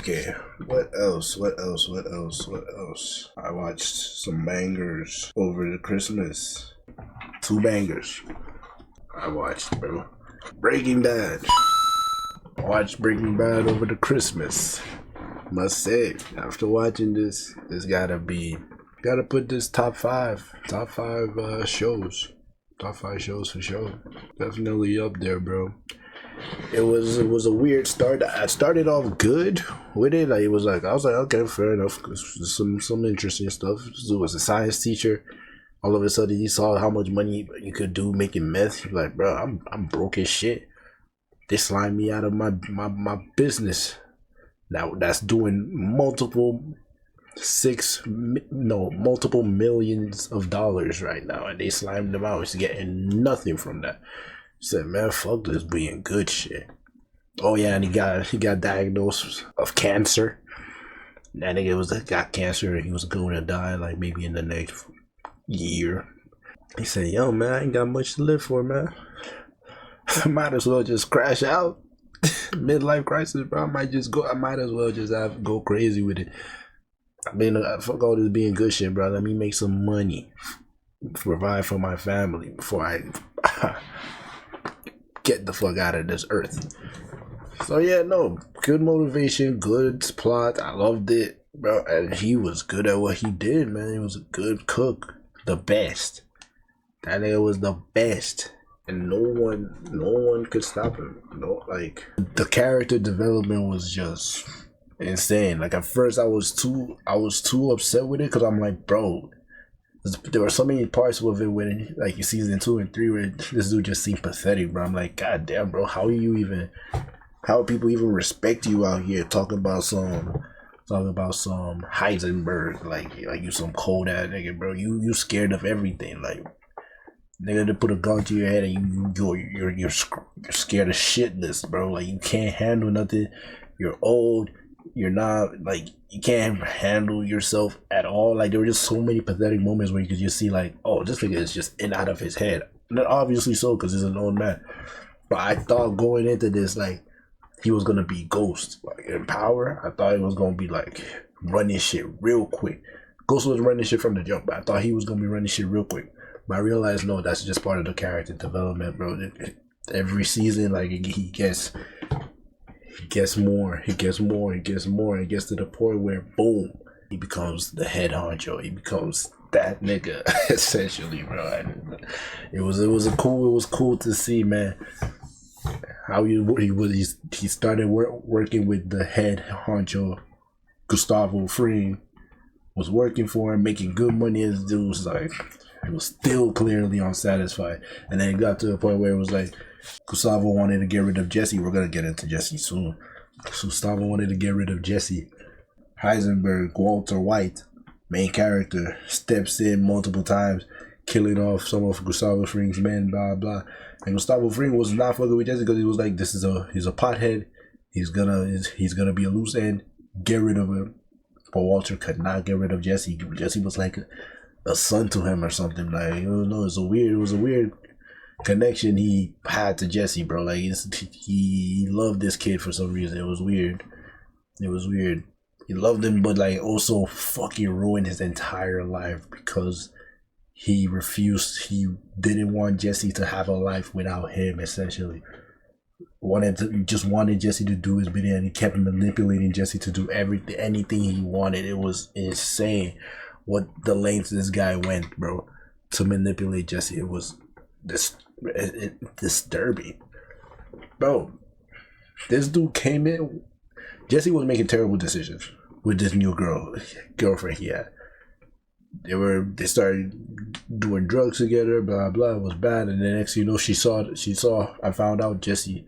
Okay, what else? What else? What else? What else? I watched some bangers over the Christmas. Two bangers I watched, bro. Breaking Bad. I watched Breaking Bad over the Christmas. Must say, after watching this gotta put this top five shows. Top five shows for sure. Definitely up there, bro. It was a weird start. I started off good with it. Like, I was like, okay, fair enough. Some interesting stuff. It was a science teacher. All of a sudden, he saw how much money you could do making meth. He's like, bro, I'm broke as shit. They slimed me out of my business. Now that's doing multiple millions of dollars right now, and they slimed them out. He's getting nothing from that. He said, man, fuck this being good shit. Oh yeah, and he got diagnosed of cancer. That nigga got cancer, and he was going to die like maybe in the next year. He said, yo man, I ain't got much to live for, man. I might as well just crash out. Midlife crisis, bro. I might as well just go crazy with it. I mean, fuck all this being good shit, bro. Let me make some money, provide for my family before I get the fuck out of this earth. So yeah, no, good motivation, good plot. I loved it, bro. And he was good at what he did, man. He was a good cook, the best. That nigga was the best, and no one could stop him. No, like, the character development was just insane. Like, at first I was too upset with it, because I'm like, bro, there were so many parts of it when, like, in season 2 and 3 where this dude just seemed pathetic, bro. I'm like, god damn, bro, how people even respect you out here talking about some Heisenberg, like you some cold ass nigga, bro. You scared of everything, like, nigga, to put a gun to your head and you're scared of shitless, bro. Like, you can't handle nothing. You're old. You're not, like, you can't handle yourself at all. Like, there were just so many pathetic moments where you could just see, like, oh, this nigga is just in out of his head. And obviously so, because he's an old man. But I thought going into this, like, he was gonna be Ghost, like, in Power. I thought he was gonna be, like, running shit real quick. Ghost was running shit from the jump, but I thought he was gonna be running shit real quick. But I realized, no, that's just part of the character development, bro. Every season, like, he gets more. It gets to the point where, boom, he becomes the head honcho. He becomes that nigga, essentially, bro. And it was cool to see, man, how he started working with the head honcho. Gustavo Fring was working for him, making good money. As dude was like, he was still clearly unsatisfied, and then it got to the point where it was like, Gustavo wanted to get rid of Jesse. We're gonna get into Jesse soon. Gustavo wanted to get rid of Jesse. Heisenberg, Walter White, main character, steps in multiple times, killing off some of Gustavo Fring's men, blah blah. And Gustavo Fring was not fucking with Jesse because he was like, he's a pothead. He's gonna be a loose end. Get rid of him. But Walter could not get rid of Jesse. Jesse was like a son to him or something. Like, I don't know, it was a weird connection he had to Jesse, bro. Like, he loved this kid for some reason. It was weird. He loved him, but, like, also fucking ruined his entire life because he didn't want Jesse to have a life without him, essentially. Just wanted Jesse to do his bidding, and he kept manipulating Jesse to do anything he wanted. It was insane what the lengths this guy went, bro, to manipulate Jesse. It was disturbing, bro. This dude came in. Jesse was making terrible decisions with this new girlfriend he had. They started doing drugs together, blah blah. It was bad, and the next, you know, she saw. I found out Jesse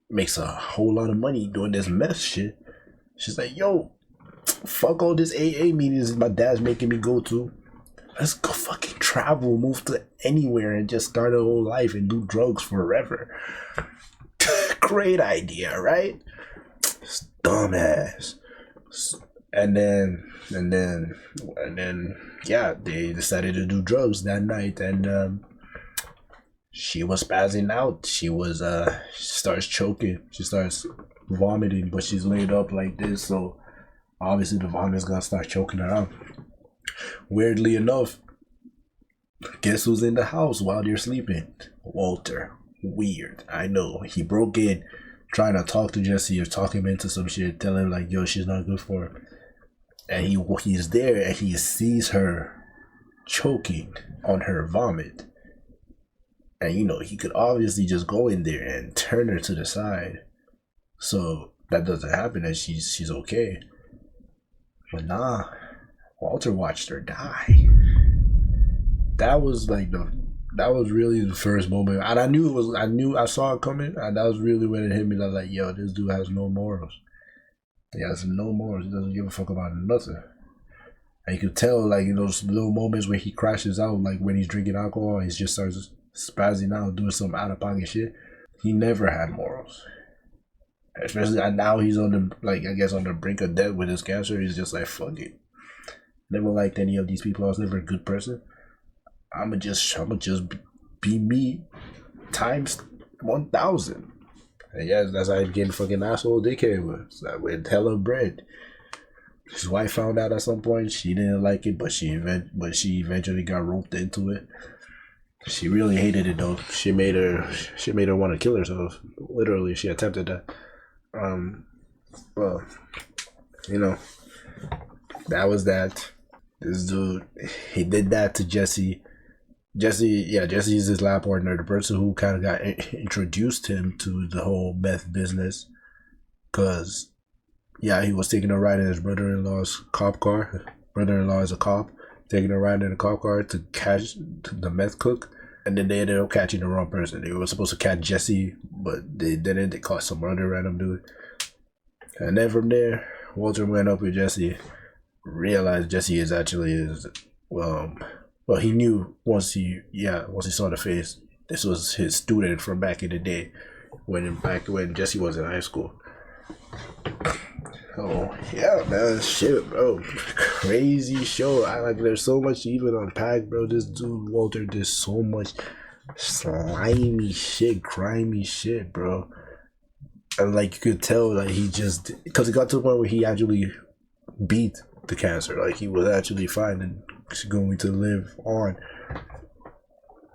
makes a whole lot of money doing this meth shit. She's like, yo, fuck all this AA meetings my dad's making me go to. Let's go fucking travel, move to anywhere, and just start a whole life and do drugs forever. Great idea, right? Dumbass. And then, yeah, they decided to do drugs that night, and she was spazzing out. She starts choking. She starts vomiting, but she's laid up like this, so obviously the vomit is gonna start choking her out. Weirdly enough, guess who's in the house while you're sleeping? Walter. Weird. I know. He broke in trying to talk to Jesse or talk him into some shit, tell him like, yo, she's not good for him. And he's there and he sees her choking on her vomit. And you know, he could obviously just go in there and turn her to the side. So that doesn't happen and she's okay. But nah, Walter watched her die. That was really the first moment. And I saw it coming, and that was really when it hit me. I was like, yo, this dude has no morals. He has no morals. He doesn't give a fuck about nothing. And you could tell, like, in those little moments where he crashes out, like when he's drinking alcohol, he just starts spazzing out, doing some out of pocket shit. He never had morals. Especially, and now he's on the brink of death with his cancer. He's just like, fuck it. Never liked any of these people. I was never a good person. I'ma just be me times 1,000. And yeah, that's how I became fucking asshole dickhead with hella bread. His wife found out at some point. She didn't like it, but she eventually got roped into it. She really hated it though. She made her want to kill herself. Literally, she attempted that. Well, you know, that was that. This dude, he did that to Jesse. Jesse is his lab partner, the person who kind of got introduced him to the whole meth business. Cause, yeah, he was taking a ride in his brother-in-law's cop car. His brother-in-law is a cop, taking a ride in a cop car to catch the meth cook. And then they ended up catching the wrong person. They were supposed to catch Jesse, but they didn't. They caught some other random dude. And then from there, Walter went up with Jesse, realized Jesse is actually well, he knew once he saw the face, this was his student from back in the day, when Jesse was in high school. Oh yeah, man, shit, bro, crazy show. There's so much to even unpack, bro. This dude Walter did so much slimy shit, grimy shit, bro. And like you could tell, like he just, because it got to the point where he actually beat the cancer. Like he was actually fine and going to live on.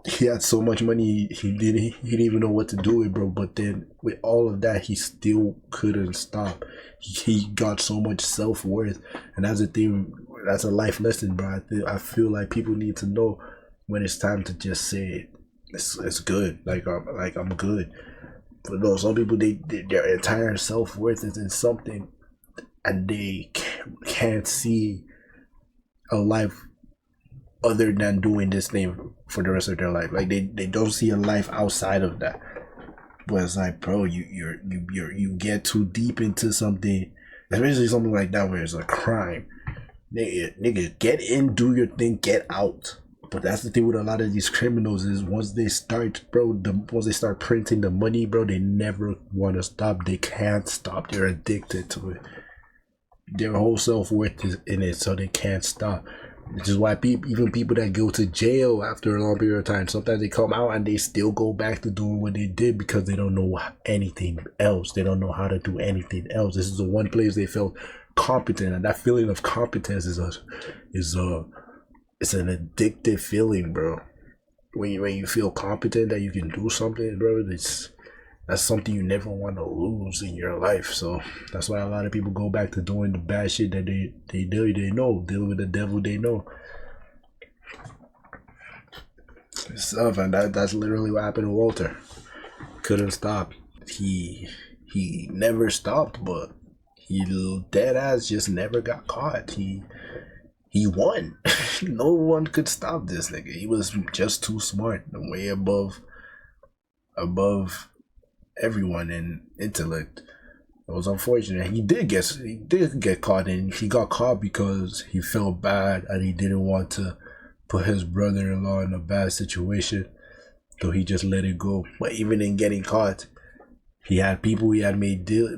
He had so much money, he didn't even know what to do with, bro. But then with all of that, he still couldn't stop. He got so much self-worth, and that's the thing. That's a life lesson, bro. I feel like people need to know when it's time to just say it's good. Like I'm good. But no, some people their entire self-worth is in something, and they can't see a life other than doing this thing for the rest of their life. Like they don't see a life outside of that. But it's like, bro, you get too deep into something, especially something like that where it's a crime. Nigga, get in, do your thing, get out. But that's the thing with a lot of these criminals is once they start printing the money, bro, they never want to stop. They can't stop. They're addicted to it. Their whole self-worth is in it, so they can't stop. Which is why even people that go to jail after a long period of time, sometimes they come out and they still go back to doing what they did because they don't know anything else. They don't know how to do anything else. This is the one place they felt competent, and that feeling of competence is an addictive feeling, bro. When you feel competent that you can do something, bro, that's something you never want to lose in your life. So that's why a lot of people go back to doing the bad shit that they know, dealing with the devil they know. Stuff, and that's literally what happened to Walter. Couldn't stop. He never stopped, but he dead ass just never got caught. He won. No one could stop this nigga. He was just too smart, way above everyone in intellect. It was unfortunate. He did get caught, and he got caught because he felt bad and he didn't want to put his brother-in-law in a bad situation, so he just let it go. But even in getting caught, he had people he had made deal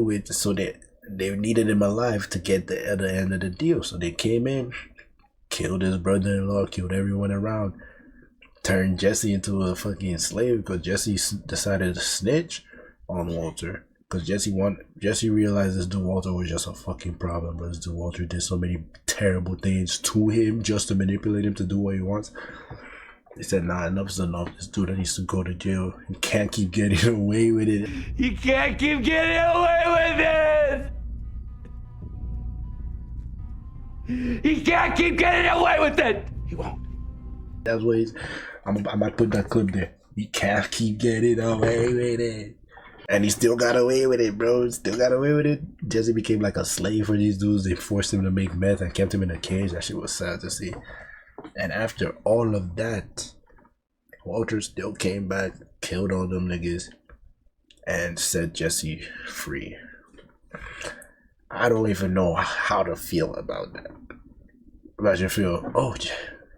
with, so that they needed him alive to get the other end of the deal. So they came in, killed his brother-in-law, killed everyone around, turned Jesse into a fucking slave because Jesse decided to snitch on Walter. Because Jesse realized this dude Walter was just a fucking problem, but this dude Walter did so many terrible things to him just to manipulate him to do what he wants. They said, nah, enough's enough. This dude needs to go to jail. He can't keep getting away with it. You can't keep getting away with it! He can't keep getting away with it! He won't. That's what he's... I might put that clip there. He can't keep getting away with it. And he still got away with it, bro. Still got away with it. Jesse became like a slave for these dudes. They forced him to make meth and kept him in a cage. That shit was sad to see. And after all of that, Walter still came back, killed all them niggas, and set Jesse free. I don't even know how to feel about that. Imagine feel, oh,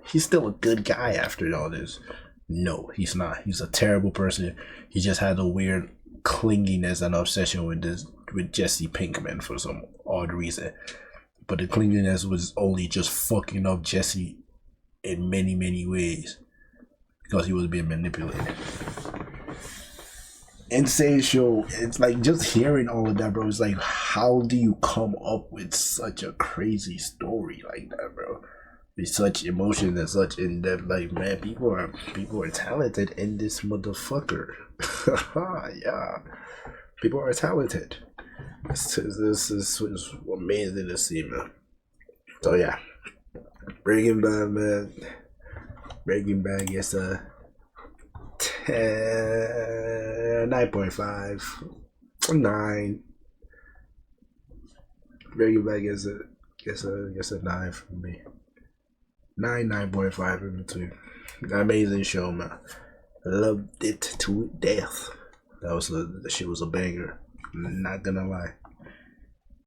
he's still a good guy after all this. No, he's not. He's a terrible person. He just had a weird clinginess and obsession with Jesse Pinkman for some odd reason. But the clinginess was only just fucking up Jesse in many ways because he was being manipulated. Insane show. It's like just hearing all of that, bro. It's like, how do you come up with such a crazy story like that, bro? With such emotion and such in depth. Like, man, people are talented in this motherfucker. Yeah, people are talented. This is amazing to see, man. So yeah, Breaking Bad, man. Breaking Bad gets a 9.5, 9. Breaking Bad gets a 9 from me. 9.5 in between. Amazing show, man. Loved it to death. The shit was a banger. Not gonna lie.